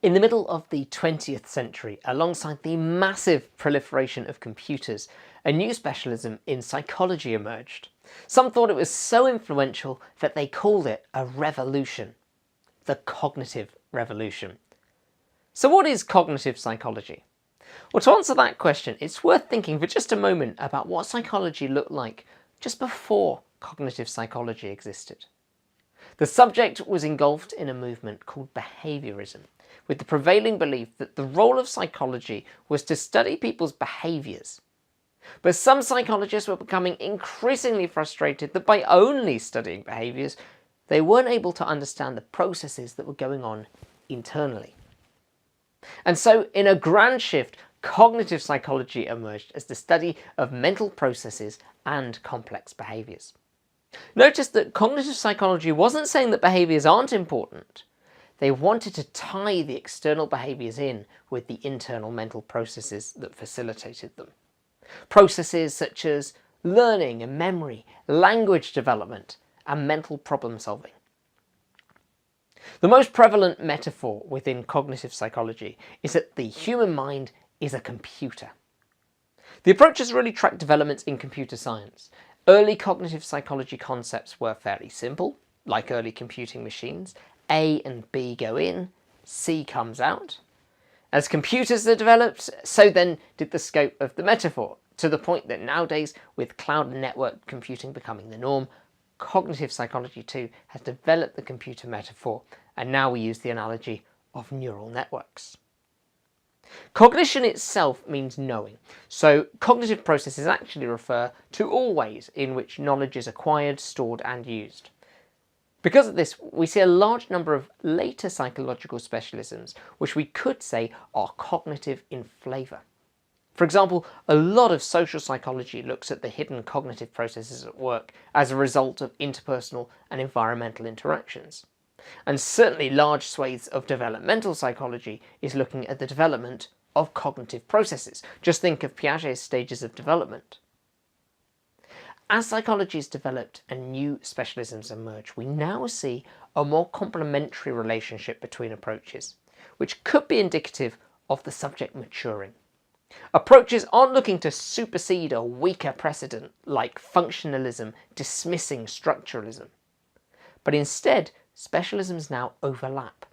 In the middle of the 20th century, alongside the massive proliferation of computers, a new specialism in psychology emerged. Some thought it was so influential that they called it a revolution, the cognitive revolution. So what is cognitive psychology? Well, to answer that question, it's worth thinking for just a moment about what psychology looked like just before cognitive psychology existed. The subject was engulfed in a movement called behaviourism, with the prevailing belief that the role of psychology was to study people's behaviours. But some psychologists were becoming increasingly frustrated that by only studying behaviours, they weren't able to understand the processes that were going on internally. And so, in a grand shift, cognitive psychology emerged as the study of mental processes and complex behaviours. Notice that cognitive psychology wasn't saying that behaviours aren't important. They wanted to tie the external behaviours in with the internal mental processes that facilitated them. Processes such as learning and memory, language development, and mental problem solving. The most prevalent metaphor within cognitive psychology is that the human mind is a computer. The approach has really tracked developments in computer science. Early cognitive psychology concepts were fairly simple, like early computing machines. A and B go in, C comes out. As computers are developed, so then did the scope of the metaphor, to the point that nowadays, with cloud and network computing becoming the norm, cognitive psychology too has developed the computer metaphor, and now we use the analogy of neural networks. Cognition itself means knowing, so cognitive processes actually refer to all ways in which knowledge is acquired, stored and used. Because of this, we see a large number of later psychological specialisms which we could say are cognitive in flavour. For example, a lot of social psychology looks at the hidden cognitive processes at work as a result of interpersonal and environmental interactions. And certainly large swathes of developmental psychology is looking at the development of cognitive processes. Just think of Piaget's stages of development. As psychology has developed and new specialisms emerge, we now see a more complementary relationship between approaches, which could be indicative of the subject maturing. Approaches aren't looking to supersede a weaker precedent like functionalism dismissing structuralism, but instead specialisms now overlap.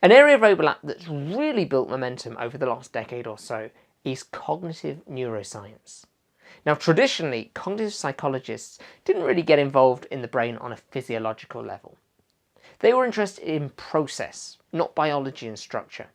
An area of overlap that's really built momentum over the last decade or so is cognitive neuroscience. Now, traditionally, cognitive psychologists didn't really get involved in the brain on a physiological level. They were interested in process, not biology and structure.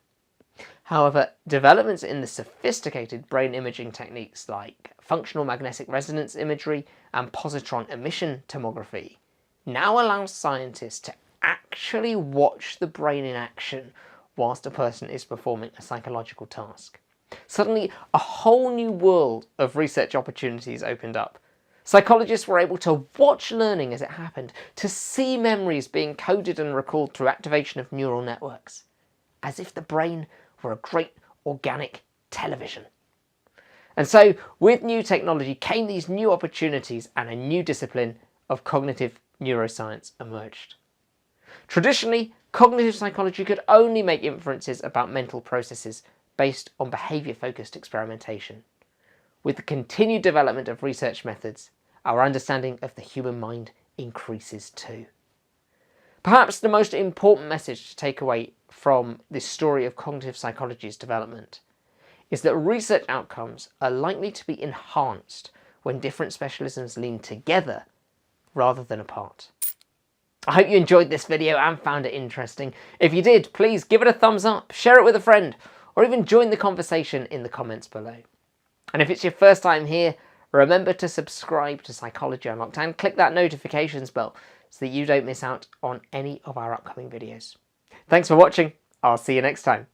However, developments in the sophisticated brain imaging techniques like functional magnetic resonance imagery and positron emission tomography now allow scientists to actually watch the brain in action whilst a person is performing a psychological task. Suddenly, a whole new world of research opportunities opened up. Psychologists were able to watch learning as it happened, to see memories being coded and recalled through activation of neural networks, as if the brain were a great organic television. And so, with new technology came these new opportunities, and a new discipline of cognitive neuroscience emerged. Traditionally, cognitive psychology could only make inferences about mental processes based on behaviour-focused experimentation. With the continued development of research methods, our understanding of the human mind increases too. Perhaps the most important message to take away from this story of cognitive psychology's development is that research outcomes are likely to be enhanced when different specialisms lean together rather than apart. I hope you enjoyed this video and found it interesting. If you did, please give it a thumbs up, share it with a friend, or even join the conversation in the comments below. And if it's your first time here, remember to subscribe to Psychology Unlocked and click that notifications bell so that you don't miss out on any of our upcoming videos. Thanks for watching. I'll see you next time.